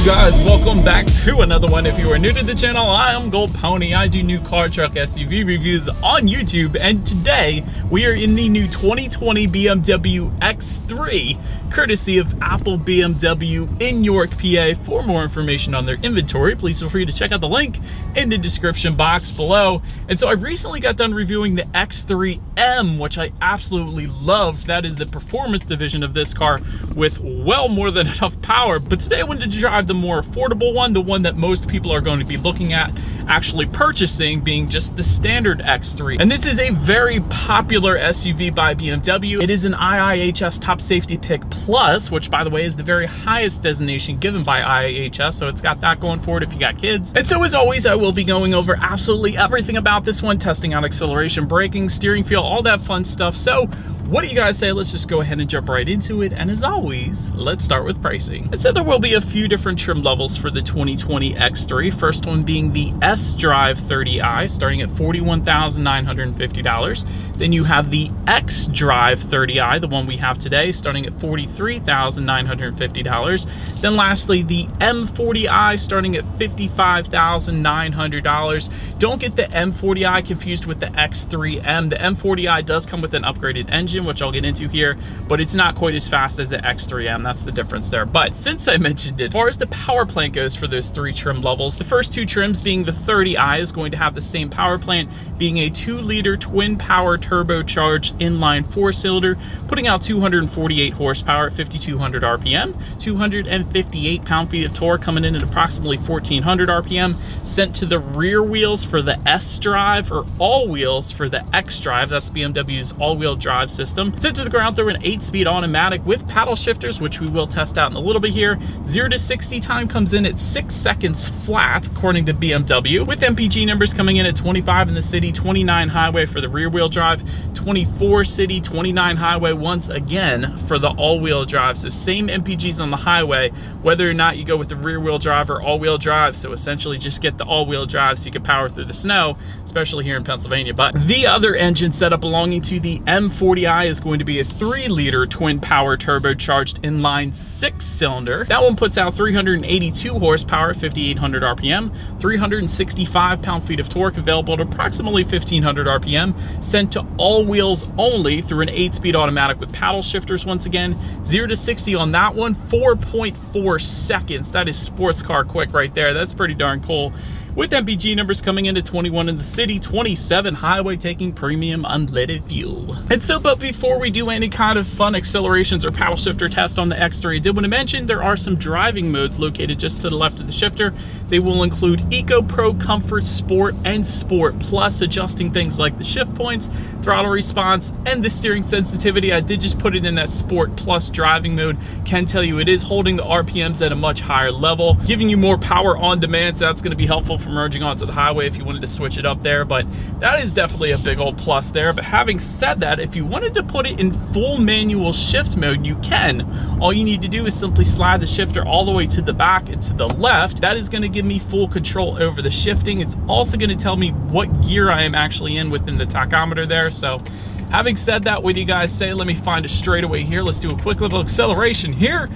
guys, welcome back to another one. If you are new to the channel, I am Gold Pony. I do new car, truck, SUV reviews on YouTube, and today we are in the new 2020 BMW X3, courtesy of Apple BMW in York, PA. For more information on their inventory, please feel free to check out the link in the description box below. And so I recently got done reviewing the X3M, which I absolutely loved. That is the performance division of this car with well more than enough power. But today I wanted to drive the more affordable one, the one that most people are going to be looking at actually purchasing, being just the standard X3. And this is a very popular SUV by BMW. It is an IIHS Top Safety Pick Plus, which by the way is the very highest designation given by IIHS, so it's got that going for it if you got kids. And so as always, I will be going over absolutely everything about this one, testing out acceleration, braking, steering feel, all that fun stuff. So what do you guys say? Let's just go ahead and jump right into it. And as always, let's start with pricing. And so there will be a few different trim levels for the 2020 X3. First one being the S-Drive 30i, starting at $41,950. Then you have the X-Drive 30i, the one we have today, starting at $43,950. Then lastly, the M40i, starting at $55,900. Don't get the M40i confused with the X3M. The M40i does come with an upgraded engine, which I'll get into here, but it's not quite as fast as the X3M. That's the difference there. But since I mentioned it, as far as the power plant goes for those three trim levels, the first two trims being the 30i is going to have the same power plant, being a 2-liter twin power turbocharged inline 4-cylinder, putting out 248 horsepower at 5,200 RPM, 258 pound-feet of torque, coming in at approximately 1,400 RPM, sent to the rear wheels for the S-Drive, or all wheels for the X-Drive. That's BMW's all-wheel drive system. Sent to the ground through an 8-speed automatic with paddle shifters, which we will test out in a little bit here. 0 to 60 time comes in at 6 seconds flat, according to BMW, with MPG numbers coming in at 25 in the city, 29 highway for the rear-wheel drive, 24 city, 29 highway once again for the all-wheel drive. So same MPGs on the highway, whether or not you go with the rear-wheel drive or all-wheel drive. So essentially just get the all-wheel drive so you can power through the snow, especially here in Pennsylvania. But the other engine setup belonging to the M40i is going to be a 3-liter twin power turbocharged inline 6-cylinder. That one puts out 382 horsepower at 5,800 RPM, 365 pound-feet of torque, available at approximately 1,500 RPM, sent to all wheels only through an 8-speed automatic with paddle shifters. Once again, 0 to 60 on that one, 4.4 seconds. That is sports car quick right there. That's pretty darn cool, with MPG numbers coming in at 21 in the city, 27 highway, taking premium unleaded fuel. And so, but before we do any kind of fun accelerations or paddle shifter test on the X3, I did want to mention there are some driving modes located just to the left of the shifter. They will include Eco, Pro, Comfort, Sport, and Sport, plus adjusting things like the shift points, throttle response, and the steering sensitivity. I did just put it in that Sport Plus driving mode. Can tell you it is holding the RPMs at a much higher level, giving you more power on demand, so that's going to be helpful for merging onto the highway if you wanted to switch it up there. But that is definitely a big old plus there. But having said that, if you wanted to put it in full manual shift mode, you can. All you need to do is simply slide the shifter all the way to the back and to the left. That is going to give me full control over the shifting. It's also going to tell me what gear I am actually in within the tachometer there. So having said that, what do you guys say? Let me find a straightaway here. Let's do a quick little acceleration here.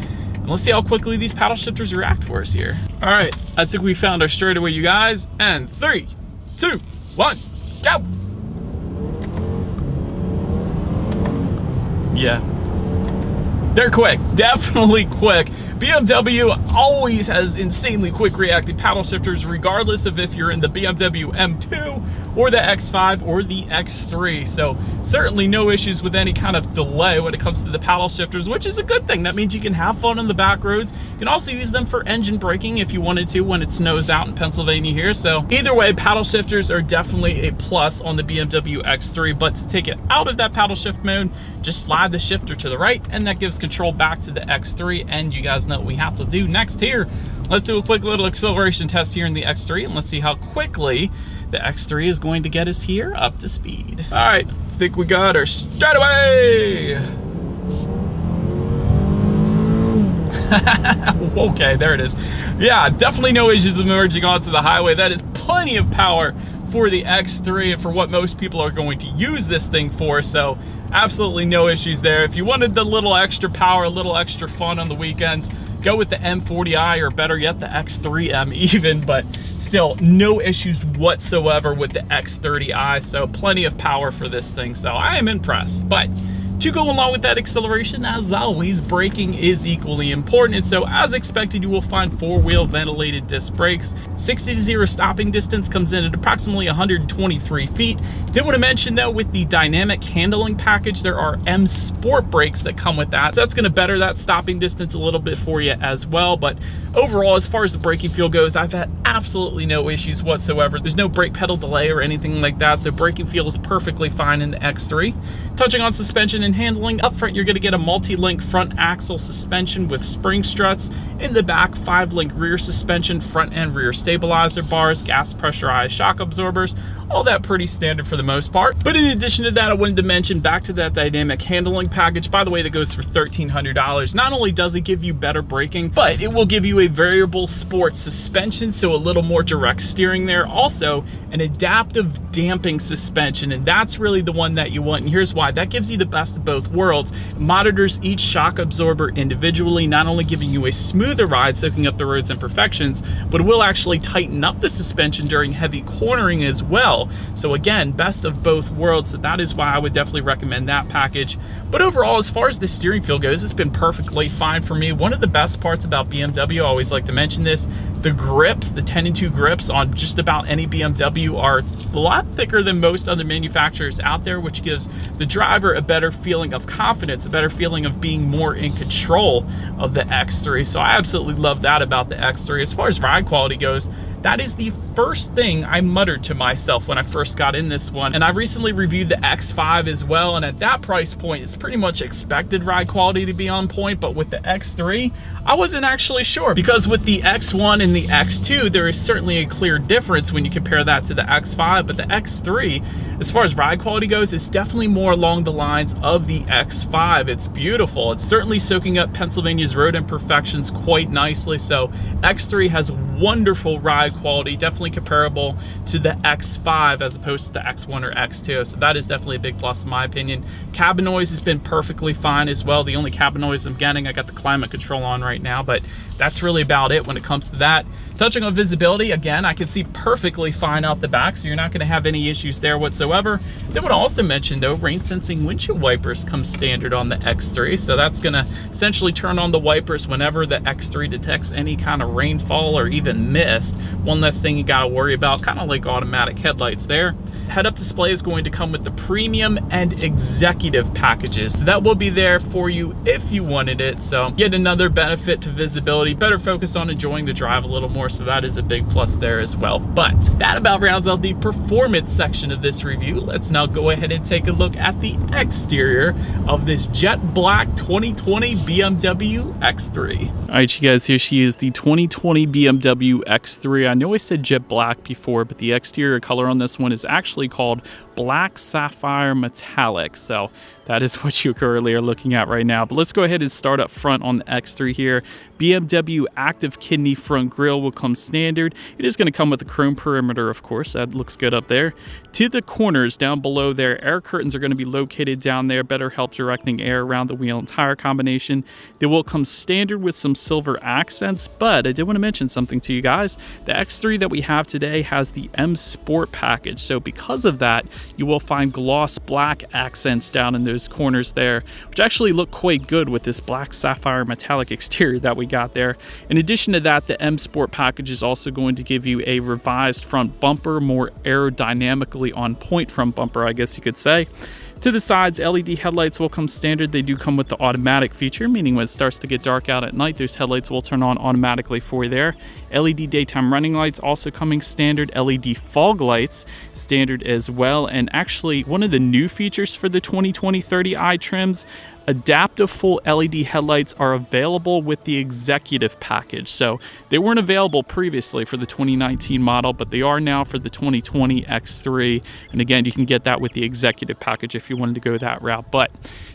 Let's see how quickly these paddle shifters react for us here. All right, I think we found our straightaway, you guys. And 3, 2, 1, go. Yeah, they're quick, definitely quick. BMW always has insanely quick reacting paddle shifters, regardless of if you're in the BMW M2 or the X5 or the X3. So certainly no issues with any kind of delay when it comes to the paddle shifters, which is a good thing. That means you can have fun on the back roads. You can also use them for engine braking if you wanted to when it snows out in Pennsylvania here. So either way, paddle shifters are definitely a plus on the BMW X3. But to take it out of that paddle shift mode, just slide the shifter to the right, and that gives control back to the X3. And you guys know what we have to do next here. Let's do a quick little acceleration test here in the X3, and let's see how quickly the X3 is going to get us here up to speed. All right, I think we got our straightaway. Okay, there it is. Yeah, definitely no issues with merging onto the highway. That is plenty of power for the X3 and for what most people are going to use this thing for. So absolutely no issues there. If you wanted the little extra power, a little extra fun on the weekends, go with the M40i, or better yet, the X3M even, but still no issues whatsoever with the X30i, so plenty of power for this thing, so I am impressed. But to go along with that acceleration, as always, braking is equally important. And so as expected, you will find 4-wheel ventilated disc brakes. 60 to 0 stopping distance comes in at approximately 123 feet. Did want to mention though, with the dynamic handling package, there are M Sport brakes that come with that. So that's going to better that stopping distance a little bit for you as well. But overall, as far as the braking feel goes, I've had absolutely no issues whatsoever. There's no brake pedal delay or anything like that. So braking feels perfectly fine in the X3. Touching on suspension and handling, up front you're going to get a multi-link front axle suspension with spring struts. In the back, 5-link rear suspension, front and rear stabilizer bars, gas pressurized shock absorbers, all that pretty standard for the most part. But in addition to that, I wanted to mention back to that dynamic handling package, by the way, that goes for $1,300. Not only does it give you better braking, but it will give you a variable sport suspension, so a little more direct steering there. Also, an adaptive damping suspension, and that's really the one that you want, and here's why. That gives you the best of both worlds. It monitors each shock absorber individually, not only giving you a smoother ride, soaking up the road's imperfections, but it will actually tighten up the suspension during heavy cornering as well. So again, best of both worlds. So that is why I would definitely recommend that package. But overall, as far as the steering feel goes, it's been perfectly fine for me. One of the best parts about BMW, I always like to mention this, the grips, the 10-2 grips on just about any BMW are a lot thicker than most other manufacturers out there, which gives the driver a better feeling of confidence, a better feeling of being more in control of the X3. So I absolutely love that about the X3. As far as ride quality goes, that is the first thing I muttered to myself when I first got in this one. And I recently reviewed the X5 as well, and at that price point, it's pretty much expected ride quality to be on point. But with the X3, I wasn't actually sure, because with the X1 and the X2, there is certainly a clear difference when you compare that to the X5. But the X3, as far as ride quality goes, is definitely more along the lines of the X5. It's beautiful. It's certainly soaking up Pennsylvania's road imperfections quite nicely. So X3 has wonderful ride quality, definitely comparable to the X5 as opposed to the X1 or X2. So that is definitely a big plus in my opinion. Cabin noise has been perfectly fine as well. The only cabin noise I'm getting, I got the climate control on right now, but that's really about it when it comes to that. Touching on visibility, again, I can see perfectly fine out the back, so you're not going to have any issues there whatsoever. Then what I also mentioned though, rain sensing windshield wipers come standard on the X3, so that's going to essentially turn on the wipers whenever the X3 detects any kind of rainfall or even mist. One less thing you got to worry about, kind of like automatic headlights there. Head-up display is going to come with the premium and executive packages, so that will be there for you if you wanted it. So yet another benefit to visibility, better focus on enjoying the drive a little more, so that is a big plus there as well. But that about rounds out the performance section of this review. Let's now go ahead and take a look at the exterior of this jet black 2020 BMW X3. All right, you guys, here she is, the 2020 BMW X3. I know I said jet black before, but the exterior color on this one is actually called Black Sapphire Metallic. So that is what you currently are looking at right now. But let's go ahead and start up front on the X3 here. BMW active kidney front grille will come standard. It is going to come with a chrome perimeter, of course. That looks good up there. To the corners down below there, air curtains are going to be located down there. Better help directing air around the wheel and tire combination. They will come standard with some silver accents, but I did want to mention something to you guys. The X3 that we have today has the M Sport package. So because of that, you will find gloss black accents down in those corners there, which actually look quite good with this black sapphire metallic exterior that we got there. In addition to that, the M Sport package is also going to give you a revised front bumper, more aerodynamically on point front bumper, I guess you could say. To the sides, LED headlights will come standard. They do come with the automatic feature, meaning when it starts to get dark out at night, those headlights will turn on automatically for you there. LED daytime running lights also coming standard. LED fog lights standard as well. And actually, one of the new features for the 2020 30i trims, adaptive full LED headlights are available with the executive package. So they weren't available previously for the 2019 model, but they are now for the 2020 X3. And again, you can get that with the executive package if you wanted to go that route. But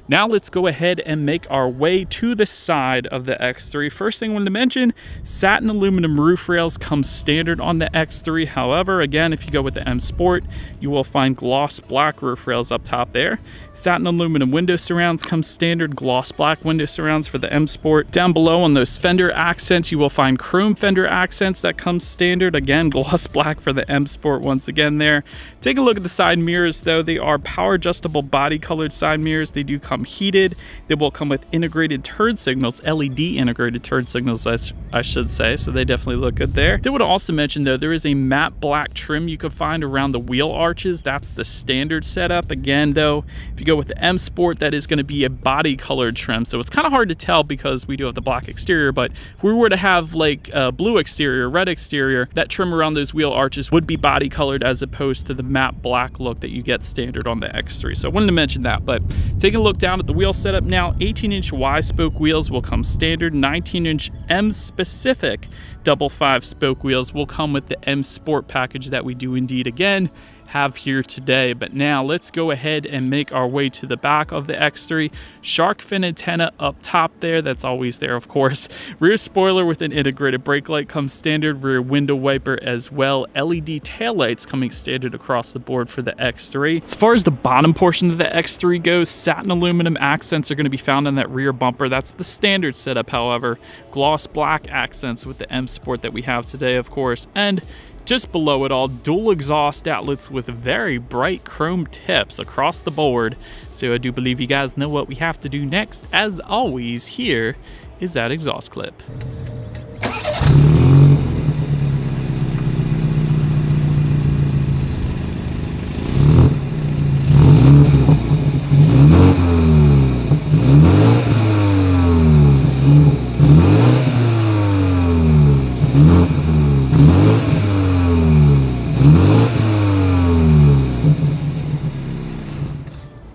now let's go ahead and make our way to the side of the X3. First thing I wanted to mention, satin aluminum roof rails come standard on the X3. However, again, if you go with the M Sport, you will find gloss black roof rails up top there. Satin aluminum window surrounds come standard. standard gloss black window surrounds for the M Sport. Down below on those fender accents, you will find chrome fender accents that come standard. Again, gloss black for the M Sport once again there. Take a look at the side mirrors though. They are power adjustable body colored side mirrors. They do come heated. They will come with integrated turn signals, LED integrated turn signals I should say, so they definitely look good there. Did want to also mention though, there is a matte black trim you can find around the wheel arches. That's the standard setup. Again though, if you go with the M Sport, that is going to be a body colored trim, so it's kind of hard to tell because we do have the black exterior, but if we were to have like a blue exterior, red exterior, that trim around those wheel arches would be body colored as opposed to the matte black look that you get standard on the X3. So I wanted to mention that. But taking a look down at the wheel setup now, 18-inch Y-spoke wheels will come standard. 19-inch M-specific double 5-spoke wheels will come with the M Sport package that we do indeed again have here today. But now let's go ahead and make our way to the back of the X3. Shark fin antenna up top there, that's always there of course. Rear spoiler with an integrated brake light comes standard. Rear window wiper as well. LED taillights coming standard across the board for the X3. As far as the bottom portion of the X3 goes, satin aluminum accents are going to be found on that rear bumper. That's the standard setup. However, gloss black accents with the M Sport that we have today of course, and just below it all, dual exhaust outlets with very bright chrome tips across the board. So I do believe you guys know what we have to do next. As always, here is that exhaust clip.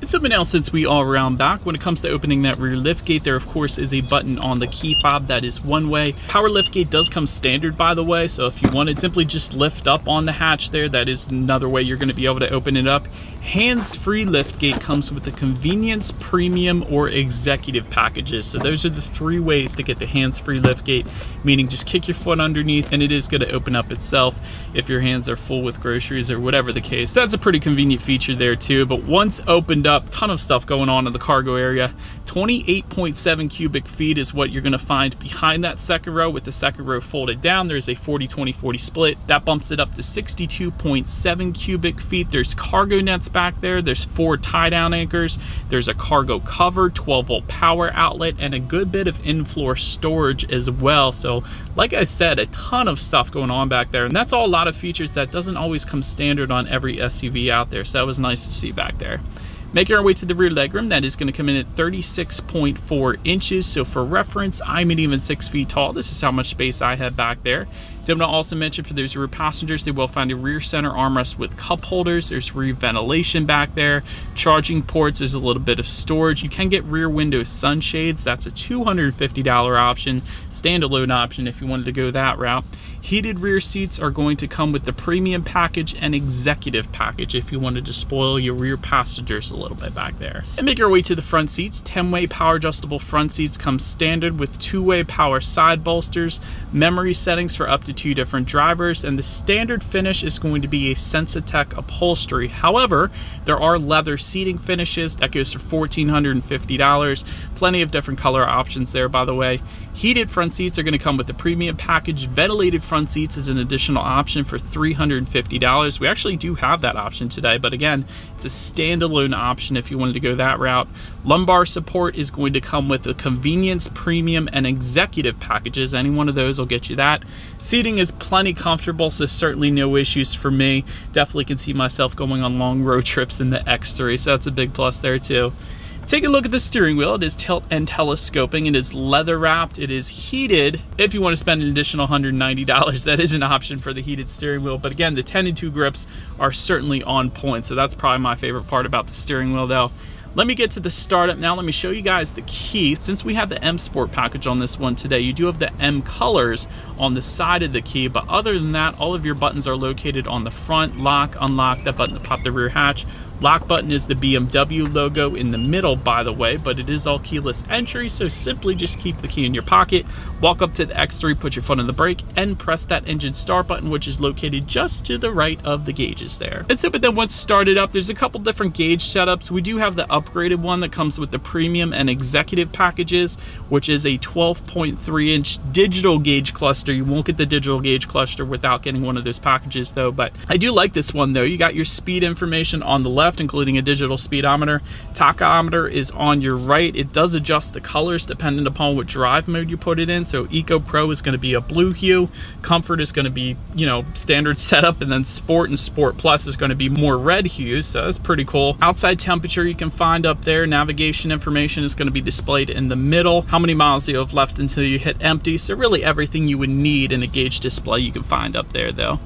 So now, since we are around back, when it comes to opening that rear lift gate, there of course is a button on the key fob that is one way. Power lift gate does come standard, by the way, so if you want to simply just lift up on the hatch there, that is another way you're going to be able to open it up. Hands-free lift gate comes with the convenience, premium, or executive packages. So those are the three ways to get the hands-free lift gate, meaning just kick your foot underneath and it is going to open up itself if your hands are full with groceries or whatever the case. So that's a pretty convenient feature there too. But once opened up, ton of stuff going on in the cargo area. 28.7 cubic feet is what you're going to find behind that second row. With the second row folded down, there's a 40-20-40 split that bumps it up to 62.7 cubic feet. There's cargo nets back there. There's 4 tie-down anchors. There's a cargo cover, 12-volt power outlet, and a good bit of in-floor storage as well. So like I said, a ton of stuff going on back there, and that's all a lot of features that doesn't always come standard on every SUV out there. So that was nice to see back there. Making our way to the rear legroom, that is going to come in at 36.4 inches. So for reference, I'm an even 6 feet tall. This is how much space I have back there. Did want to also mention for those rear passengers, they will find a rear center armrest with cup holders. There's rear ventilation back there, charging ports. There's a little bit of storage. You can get rear window sunshades. That's a $250 option, standalone option if you wanted to go that route. Heated rear seats are going to come with the premium package and executive package if you wanted to spoil your rear passengers a little bit back there. And make our way to the front seats. 10-way power adjustable front seats come standard with 2-way power side bolsters, memory settings for up to 2 different drivers, and the standard finish is going to be a Sensatec upholstery. However, there are leather seating finishes that goes for $1,450. Plenty of different color options there, by the way. Heated front seats are going to come with the premium package. Ventilated front seats is an additional option for $350. We actually do have that option today, but again, it's a standalone option if you wanted to go that route. Lumbar support is going to come with a convenience, premium, and executive packages. Any one of those will get you that. Seating is plenty comfortable, so certainly no issues for me. Definitely can see myself going on long road trips in the X3, so that's a big plus there too. Take a look at the steering wheel. It is tilt and telescoping. It is leather wrapped. It is heated. If you want to spend an additional $190, that is an option for the heated steering wheel. But again, the 10 and 2 grips are certainly on point. So that's probably my favorite part about the steering wheel though. Let me get to the startup now. Let me show you guys the key. Since we have the M Sport package on this one today, you do have the M colors on the side of the key, but other than that, all of your buttons are located on the front. Lock, unlock, that button to pop the rear hatch, Lock button is the BMW logo in the middle, by the way, but it is all keyless entry, so simply just keep the key in your pocket, walk up to the X3, put your foot on the brake, and press that engine start button, which is located just to the right of the gauges there. And so, but then once started up, there's a couple different gauge setups. We do have the upgraded one that comes with the premium and executive packages, which is a 12.3-inch digital gauge cluster. You won't get the digital gauge cluster without getting one of those packages though, but I do like this one though. You got your speed information on the left, including a digital speedometer. Tachometer is on your right. It does adjust the colors depending upon what drive mode you put it in. So Eco Pro is going to be a blue hue, Comfort is going to be, you know, standard setup, and then Sport and Sport Plus is going to be more red hues, so that's pretty cool. Outside temperature you can find up there. Navigation information is going to be displayed in the middle. How many miles do you have left until you hit empty? So really everything you would need in a gauge display you can find up there though.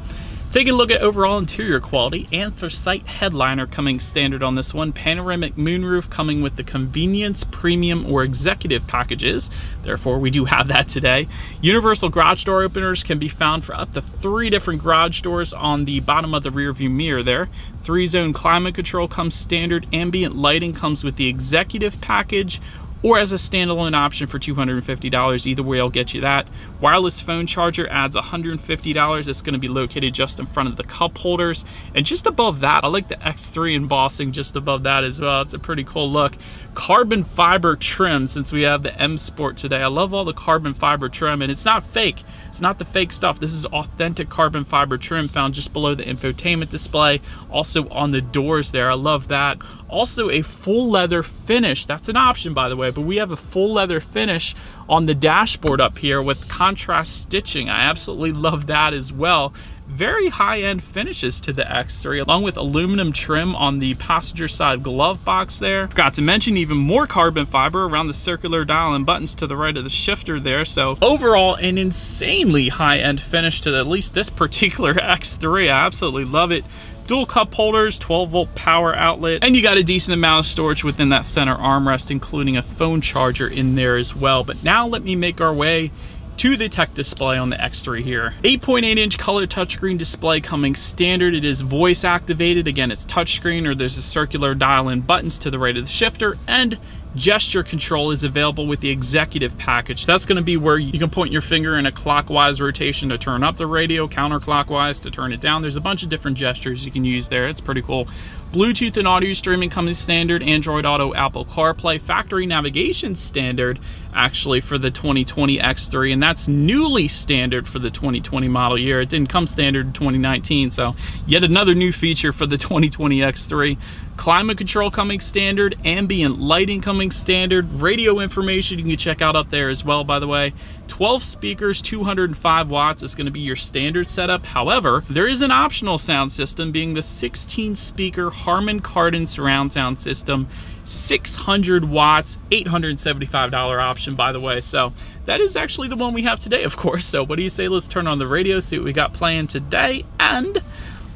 Taking a look at overall interior quality, anthracite headliner coming standard on this one, panoramic moonroof coming with the convenience, premium, or executive packages. Therefore, we do have that today. Universal garage door openers can be found for up to 3 different garage doors on the bottom of the rear view mirror there. 3-zone climate control comes standard. Ambient lighting comes with the executive package, or as a standalone option for $250. Either way, I'll get you that. Wireless phone charger adds $150. It's going to be located just in front of the cup holders. And just above that, I like the X3 embossing just above that as well. It's a pretty cool look. Carbon fiber trim, since we have the M Sport today. I love all the carbon fiber trim, and it's not fake. It's not the fake stuff. This is authentic carbon fiber trim found just below the infotainment display. Also on the doors there. I love that. Also a full leather finish. That's an option, by the way, but we have a full leather finish on the dashboard up here with contrast stitching. I absolutely love that as well. Very high-end finishes to the X3, along with aluminum trim on the passenger side glove box there. Forgot to mention even more carbon fiber around the circular dial and buttons to the right of the shifter there. So overall, an insanely high-end finish to at least this particular X3. I absolutely love it. Dual cup holders, 12-volt power outlet, and you got a decent amount of storage within that center armrest, including a phone charger in there as well. But now let me make our way to the tech display on the X3 here. 8.8-inch color touchscreen display coming standard. It is voice activated. Again, it's touchscreen, or there's a circular dial and buttons to the right of the shifter, and gesture control is available with the executive package. That's going to be where you can point your finger in a clockwise rotation to turn up the radio, counterclockwise to turn it down. There's a bunch of different gestures you can use there. It's pretty cool. Bluetooth and audio streaming coming standard. Android Auto, Apple CarPlay. Factory navigation standard actually for the 2020 X3, and that's newly standard for the 2020 model year. It didn't come standard in 2019, so yet another new feature for the 2020 X3. Climate control coming standard. Ambient lighting coming standard. Radio information you can check out up there as well, by the way. 12 speakers, 205 watts is going to be your standard setup. However, there is an optional sound system, being the 16-speaker Harman Kardon surround sound system, 600 watts, $875 option, by the way. So that is actually the one we have today, of course. So what do you say? Let's turn on the radio, see what we got playing today, and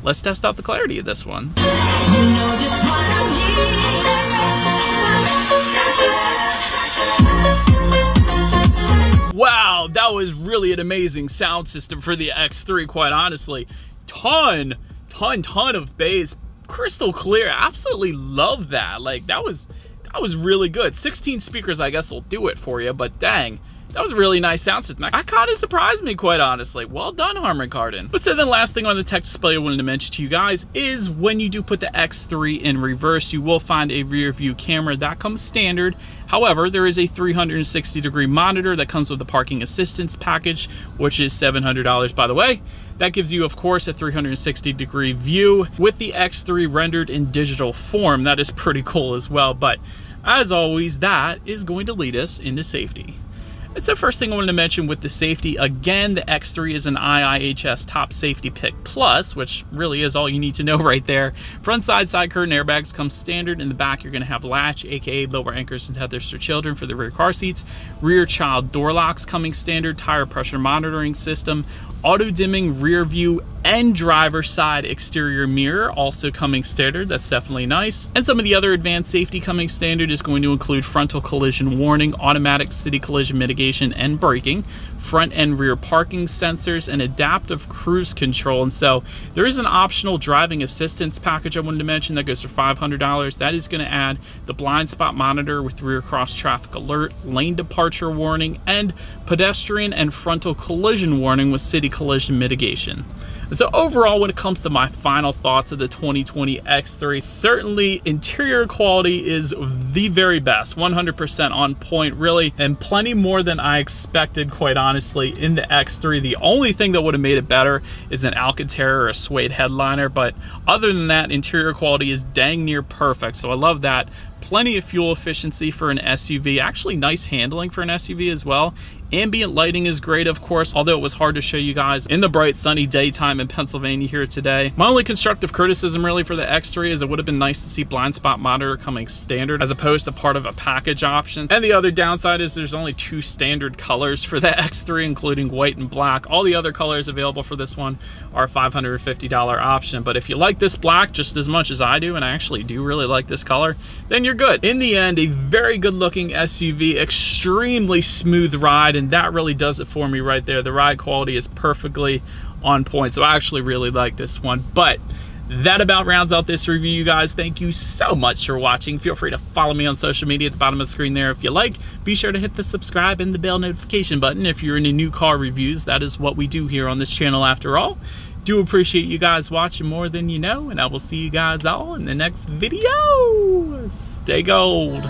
let's test out the clarity of this one. You know just what I need. Wow, that was really an amazing sound system for the X3, quite honestly. Ton of bass, crystal clear. Absolutely love that. Like, that was really good. 16 speakers, I guess, will do it for you, but dang, that was a really nice sound system. That kind of surprised me, quite honestly. Well done, Harman Kardon. But so the last thing on the tech display I wanted to mention to you guys is when you do put the X3 in reverse, you will find a rear view camera. That comes standard. However, there is a 360-degree monitor that comes with the parking assistance package, which is $700, by the way. That gives you, of course, a 360-degree view with the X3 rendered in digital form. That is pretty cool as well. But as always, that is going to lead us into safety. And so first thing I wanted to mention with the safety, again, the X3 is an IIHS Top Safety Pick Plus, which really is all you need to know right there. Front side curtain airbags come standard. In the back, you're going to have latch, aka lower anchors and tethers for children for the rear car seats. Rear child door locks coming standard. Tire pressure monitoring system. Auto dimming rear view and driver's side exterior mirror also coming standard. That's definitely nice. And some of the other advanced safety coming standard is going to include frontal collision warning, automatic city collision mitigation and braking, front and rear parking sensors, and adaptive cruise control. And so there is an optional driving assistance package I wanted to mention that goes for $500. That is going to add the blind spot monitor with rear cross traffic alert, lane departure warning, and pedestrian and frontal collision warning with city collision mitigation. So overall, when it comes to my final thoughts of the 2020 X3, certainly interior quality is the very best, 100% on point really, and plenty more than I expected, quite honestly, in the X3. The only thing that would have made it better is an Alcantara or a suede headliner, but other than that, interior quality is dang near perfect, so I love that. Plenty of fuel efficiency for an SUV, actually nice handling for an SUV as well. Ambient lighting is great, of course, although it was hard to show you guys in the bright sunny daytime in Pennsylvania here today. My only constructive criticism really for the X3 is it would have been nice to see blind spot monitor coming standard as opposed to part of a package option. And the other downside is there's only 2 standard colors for the X3, including white and black. All the other colors available for this one are a $550 option. But if you like this black just as much as I do, and I actually do really like this color, then you're good. In the end, a very good looking SUV, extremely smooth ride, and that really does it for me right there. The ride quality is perfectly on point, so I actually really like this one. But that about rounds out this review, you guys. Thank you so much for watching. Feel free to follow me on social media at the bottom of the screen there if you like. Be sure to hit the subscribe and the bell notification button if you're into new car reviews. That is what we do here on this channel after all. Do appreciate you guys watching more than you know, and I will see you guys all in the next video. Stay gold.